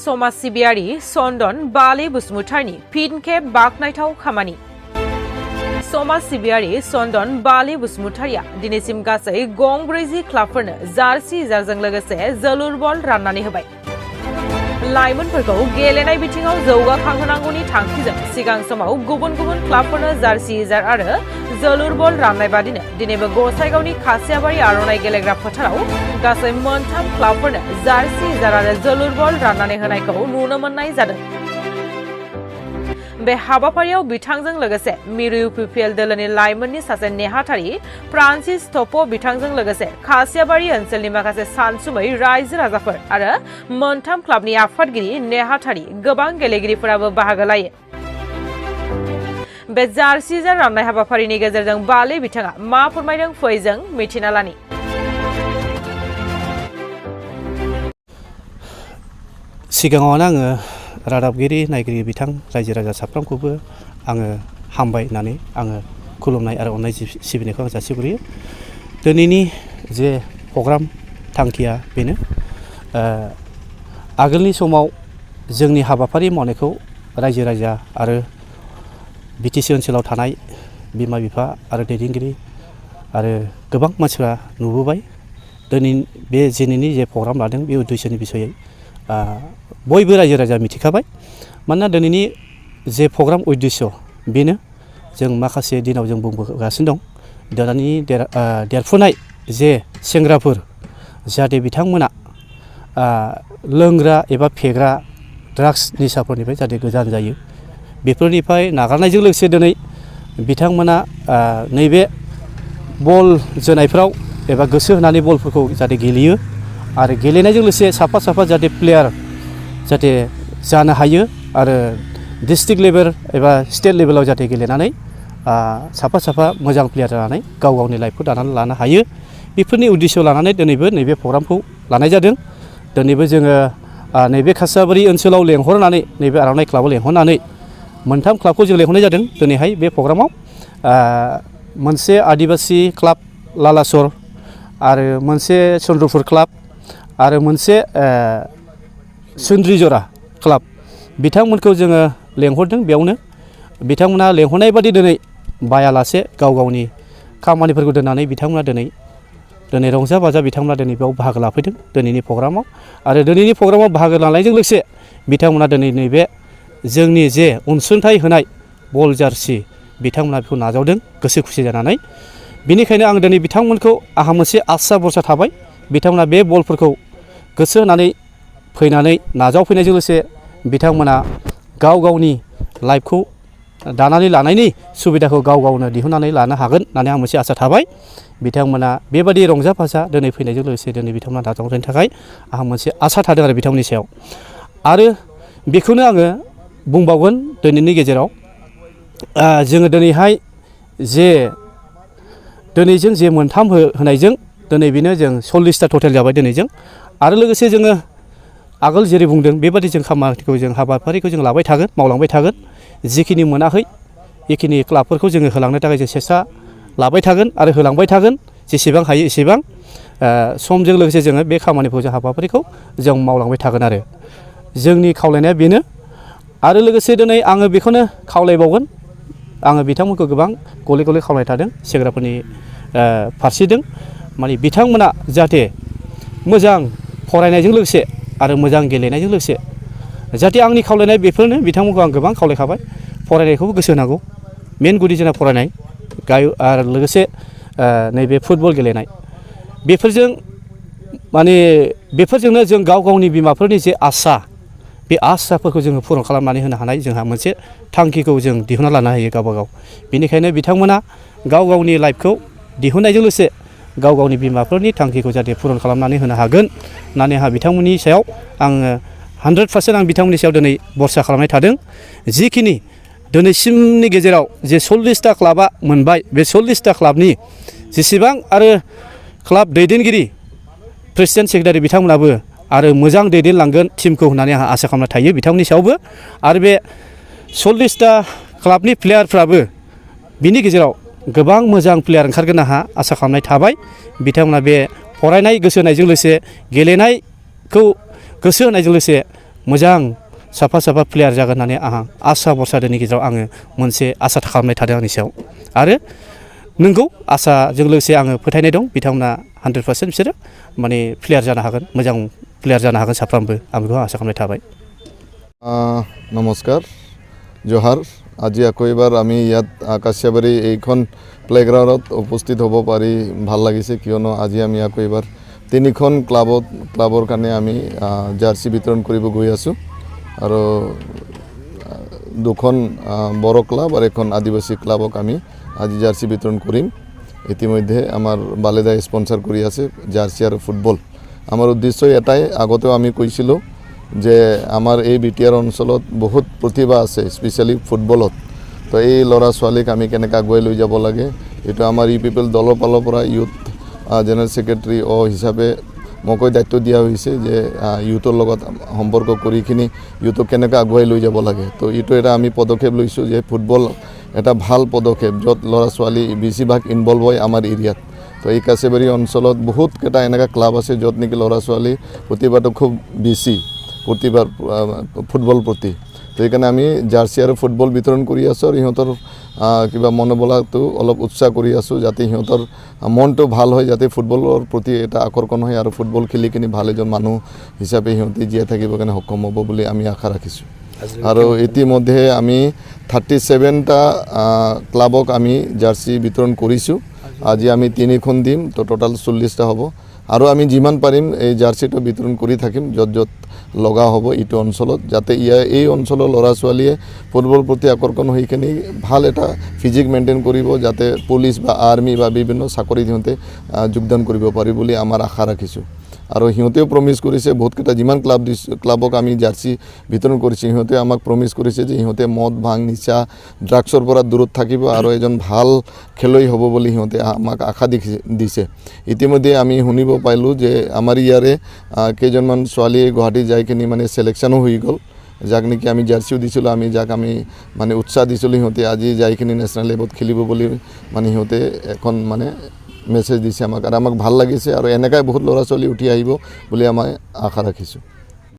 समाज सिबियारि चन्दन बाले बसुमतारिनि फिन खेब बाखनायथाव खामानि। समाज सिबियारि चन्दन बाले बसुमतारिया दिनैसिम गासै गंब्रैजि क्लाबफोरनो जार्सि जारजों लोगोसे जोलुर बल राननानै होबाय। लाइमोनफोरखौ गेलेनाय बिथिङाव जौगाखांहोनांगौनि थांखिजों सिगां समाव गुबुन गुबुन क्लाबफोरनो जार्सि जार आरो जोलुर बल राननाय बादिनो दिनैबो गसाइगावनि खासियाबारि आर'नाइ गेलेग्रा फोथाराव गासै मोनथाम क्लाबफोरनो जार्सि जार आरो जोलुर बल राननानै होनायखौ नुनो मोननाय जादों। बे हाबाफारियाव बिथांजों लोगोसे मिरु इउपिपिएल दोलोनि लाइमोननि सासे नेहाथारि फ्रान्सिस टपो बिथांजों लोगोसे खासियाबारि ओनसोलनि माखासे सानसुमै रायजो राजाफोर आरो मोनथाम क्लाबनि आफादगिरि नेहाथारि गोबां गेलेगिरिफोराबो बाहागो लायो। बे जार्सि जार राननाय हाबाफारिनि गेजेरजों बाले बिथाङा मा फोरमायदों फैजों मिथिना लानि। सिगाङावनो आङो रादाबगिरि नायगिरि बिथां रायजो राजा साफ्रोमखौबो आङो हामबाय होननानै आङो खुलुमनाय आरो अननाय सिबिनायखौ आं जासिग्रोयो। दिनैनि जे प्रग्राम थांखिया बेनो आगोलनि समाव जोंनि हाबाफारि मावनायखौ रायजो राजा आरो बिटिसि ओनसोलाव थानाय बिमा बिफा आरो दैदेनगिरि आरो गोबां मानसिफ्रा नुबोबाय। दिनैनि जे प्रग्राम लादों बे उद्देश्यनि बिसयै बयबो रायजो राजा मिथिखाबाय। मानोना दिनैनि जे प्रग्राम उद्देश्य बेनो जों माखासे दिनाव जों बुंबोगासिनो दं। दानि देरफुनाय जे सेंग्राफोर जाहाथे बिथांमोना लोंग्रा एबा फेग्रा ड्राग्स निसाफोरनिफ्राय जाहाथे गोजान जायो, बेफोरनिफ्राय नागारनायजों लोगोसे दिनै बिथांमोना नैबे बल जोनायफ्राव एबा गोसो होनानै बलफोरखौ जाहाथे गेलेयो आरो गेलेनायजों लोगोसे साफा साफा जाहाथे प्लेयार जाहाथे जानो हायो आरो डिस्ट्रिक्ट लेभेल एबा स्टेट लेभेलाव जाहाथे गेलेनानै साफा साफा मोजां प्लेयार जानानै गाव गावनि लाइफखौ दानानै लानो हायो। बेफोरनि उद्देश्य लानानै दिनैबो नैबे प्रग्रामखौ लानाय जादों। दिनैबो जोङो नैबे खासियाबारि ओनसोलाव लेंहरनानै नैबे आर'नाइ क्लाबाव लेंहरनानै मोनथाम क्लाबखौ जों लेंहरनाय जादों। दिनैहाय बे प्रग्रामाव मोनसे आदिबासि क्लाब लालासर आरो मोनसे चन्द्रपुर क्लाब आरो मोनसे सुन्द्रिजरा क्लाब बिथांमोनखौ जोङो लेंहरदों। बेयावनो बिथांमोना लेंहरनाय बादि दिनै बायालासे गाव गावनि खामानिफोरखौ दोननानै बिथांमोना दिनै रंजा बाजा बिथांमोना दिनै बेयाव बाहागो लाफैदों दिनैनि प्रग्रामाव। आरो दिनैनि प्रग्रामाव बाहागो लानायजों लोगोसे बिथांमोना दिनै नैबे जोंनि जे अनसुंथाइ होनाय बल जार्सि बिथांमोना बेखौ नाजावदों गोसो खुसि जानानै। बेनिखायनो आं दिनै बिथांमोनखौ आंहा मोनसे आसा भरसा थाबाय। बिथांमोना बे बलफोरखौ गोसो होनानै फैनानै नाजावफैनायजों लोगोसे बिथांमोना गाव गावनि लाइफखौ दानानै लानायनि सुबिदाखौ गाव गावनो दिहुननानै लानो हागोन होननानै आं मोनसे आसा थाबाय। बिथांमोना बेबादि रंजा बाजा दिनै फैनायजों लोगोसे दिनै बिथांमोना नाजावनायनि थाखाय आंहा मोनसे आसा थादों आरो बिथांमोननि सायाव। आरो बेखौनो आङो बुंबावगोन दिनैनि गेजेराव जोङो दिनैहाय जे दिनैजों जे मोनथाम होनायजों दिनै बेनो जों 40टा टटेल जाबाय दिनैजों। आरो लोगोसे जोङो आगोल जेरै बुंदों बेबादि जों खामानिखौ जों हाबाफारिखौ जों लाबाय थागोन, मावलांबाय थागोन। जिखिनि मोनाखै बेखिनि क्लाबफोरखौ जोङो होलांनो थाखाय जों सेस्था लाबाय थागोन आरो होलांबाय थागोन जेसेबां हायो एसेबां। समजों लोगोसे जोङो बे खामानिखौ जों हाबाफारिखौ जों मावलांबाय थागोन आरो जोंनि खावलायनाया बेनो। आरो लोगोसे दिनै आङो बेखौनो खावलायबावगोन, आङो बिथांमोनखौ गोबां गले गले खावलायबाय थादों सेंग्राफोरनि फारसेजों। माने बिथांमोना जाहाथे मोजां फरायनायजों लोगोसे आरो मोजां गेलेनायजों लोगोसे जाहाथे आंनि खावलायनाय बेफोरनो। बिथांमोनखौ आं गोबां खावलायखाबाय फरायनायखौबो गोसो होनांगौ, मेन गुदि जोंना फरायनाय आरो लोगोसे नैबे फुटबल गेलेनाय। बेफोरजोंनो जों गाव गावनि बिमाफोरनि जे आसा बे आसाफोरखौ जोङो पुरन खालामनानै होनो हानाय जोंहा मोनसे थांखिखौ जों दिहुनना लानो हायो गावबा गाव। बेनिखायनो बिथांमोना गाव गावनि लाइफखौ दिहुननायजों लोगोसे गाव गावनि बिमाफोरनि थांखिखौ जाहाथे पुरन खालामनानै होनो हागोन होननानै आंहा बिथांमोननि सायाव आङो 100% आं बिथांमोननि सायाव दिनै भरसा खालामनाय थादों। जिखिनि दिनैसिमनि गेजेराव जे 40टा क्लाबा मोनबाय, बे 40टा क्लाबनि जेसेबां आरो क्लाब दैदेनगिरि प्रेसिडेन्ट सेक्रेटारि बिथांमोनाबो आरो मोजां दैदेनलांगोन टिमखौ होननानै आंहा आसा खालामना थायो बिथांमोननि सायावबो। आरो बे 40टा क्लाबनि प्लेयारफ्राबो बिनि गेजेराव गोबां मोजां प्लेयार ओंखारगोन आंहा आसा खालामनाय थाबाय। बिथांमोना बे फरायनाय गोसो होनायजों लोगोसे गेलेनायखौ गोसो होनायजों लोगोसे मोजां साफा साफा प्लेयार जागोन होननानै आंहा आसा बरसादोनि गेजेराव आङो मोनसे आसा खालामनाय थादों आंनि सायाव आरो नंगौ आसाजों लोगोसे आङो फोथायनाय दं बिथांमोना 100% बिसोरो माने प्लेयार जानो हागोन मोजां प्लेयार जानो हागोन साफ्रोमबो आं बेखौ आसा खालामनाय थाबाय নমস্কাৰ জোহাৰ আজি আকৌ এবাৰ আমি ইয়াত কাছিয়াবাৰী এইখন প্লেগ্ৰাউণ্ডত উপস্থিত হ'ব পাৰি ভাল লাগিছে কিয়নো আজি আমি আকৌ এবাৰ 3খন ক্লাবৰ কাৰণে আমি জাৰ্চি বিতৰণ কৰিব গৈ আছোঁ আৰু 2খন বড়ো ক্লাব আৰু 1খন আদিবাসী ক্লাবক আমি আজি জাৰ্চি বিতৰণ কৰিম ইতিমধ্যে আমাৰ বালেদাই স্পন্সৰ কৰি আছে জাৰ্চি আৰু ফুটবল আমাৰ উদ্দেশ্য এটাই আগতেও আমি কৈছিলোঁ যে আমাৰ এই বিটিআৰ অঞ্চলত বহুত প্ৰতিভা আছে স্পেচিয়েলি ফুটবলত তো এই ল'ৰা ছোৱালীক আমি কেনেকৈ আগুৱাই লৈ যাব লাগে এইটো আমাৰ পিপল দলৰ ফালৰ পৰা ইউথ জেনেৰেল ছেক্ৰেটাৰী হিচাপে মোকৈ দায়িত্ব দিয়া হৈছে যে ইউথৰ লগত সম্পৰ্ক কৰিখিনি ইউথক কেনেকৈ আগুৱাই লৈ যাব লাগে তো এইটো এটা আমি পদক্ষেপ লৈছোঁ যে ফুটবল এটা ভাল পদক্ষেপ য'ত ল'ৰা ছোৱালী বেছিভাগ ইনভলভ হয় আমাৰ এৰিয়াত তো এই কাছাবাৰী অঞ্চলত বহুতকেইটা এনেকুৱা ক্লাব আছে য'ত নেকি ল'ৰা ছোৱালী প্ৰতিভাটো খুব বেছি প্ৰতিভাৰ ফুটবল প্ৰতি তো সেইকাৰণে আমি জাৰ্চি আৰু ফুটবল বিতৰণ কৰি আছোঁ আৰু সিহঁতৰ কিবা মনোবলটো অলপ উৎসাহ কৰি আছোঁ যাতে সিহঁতৰ মনটো ভাল হয় যাতে ফুটবলৰ প্ৰতি এটা আকৰ্ষণ হয় আৰু ফুটবল খেলি কিনি ভাল এজন মানুহ হিচাপে সিহঁতে জীয়াই থাকিবৰ কাৰণে সক্ষম হ'ব বুলি আমি আশা ৰাখিছোঁ আৰু ইতিমধ্যে আমি 37টা ক্লাবক আমি জাৰ্চি বিতৰণ কৰিছোঁ আজি আমি 3খন দিম তো টোটাল 40টা হ'ব আৰু আমি যিমান পাৰিম এই জাৰ্চিটো বিতৰণ কৰি থাকিম য'ত য'ত লগা হ'ব এইটো অঞ্চলত যাতে এই অঞ্চলৰ ল'ৰা ছোৱালীয়ে ফুটবল প্ৰতি আকৰ্ষণ হৈ কিনি ভাল এটা ফিজিক মেইনটেইন কৰিব যাতে পুলিচ বা আৰ্মি বা বিভিন্ন চাকৰিত সিহঁতে যোগদান কৰিব পাৰি বুলি আমাৰ আশা ৰাখিছোঁ আৰু সিহঁতেও প্ৰমিছ কৰিছে বহুতকেইটা যিমান ক্লাবক আমি জাৰ্চি বিতৰণ কৰিছোঁ সিহঁতে আমাক প্ৰমিছ কৰিছে যে সিহঁতে মদ ভাং নিচা ড্ৰাগছৰ পৰা দূৰত থাকিব আৰু এজন ভাল খেলুৱৈ হ'ব বুলি সিহঁতে আমাক আশা দিছে ইতিমধ্যে আমি শুনিব পাইলোঁ যে আমাৰ ইয়াৰে কেইজনমান ছোৱালীয়ে গুৱাহাটী যাই কিনি মানে চিলেকশ্যনো হৈ গ'ল যাক নেকি আমি জাৰ্চিও দিছিলোঁ আমি যাক আমি মানে উৎসাহ দিছিলোঁ সিহঁতে আজি যাই কিনি নেশ্যনেল লেভেলত খেলিব বুলি মানে সিহঁতে এখন মানে মেছেজ দিছে আমাক আৰু আমাক ভাল লাগিছে আৰু এনেকৈ বহুত ল'ৰা ছোৱালী উঠি আহিব বুলি আমি আশা ৰাখিছোঁ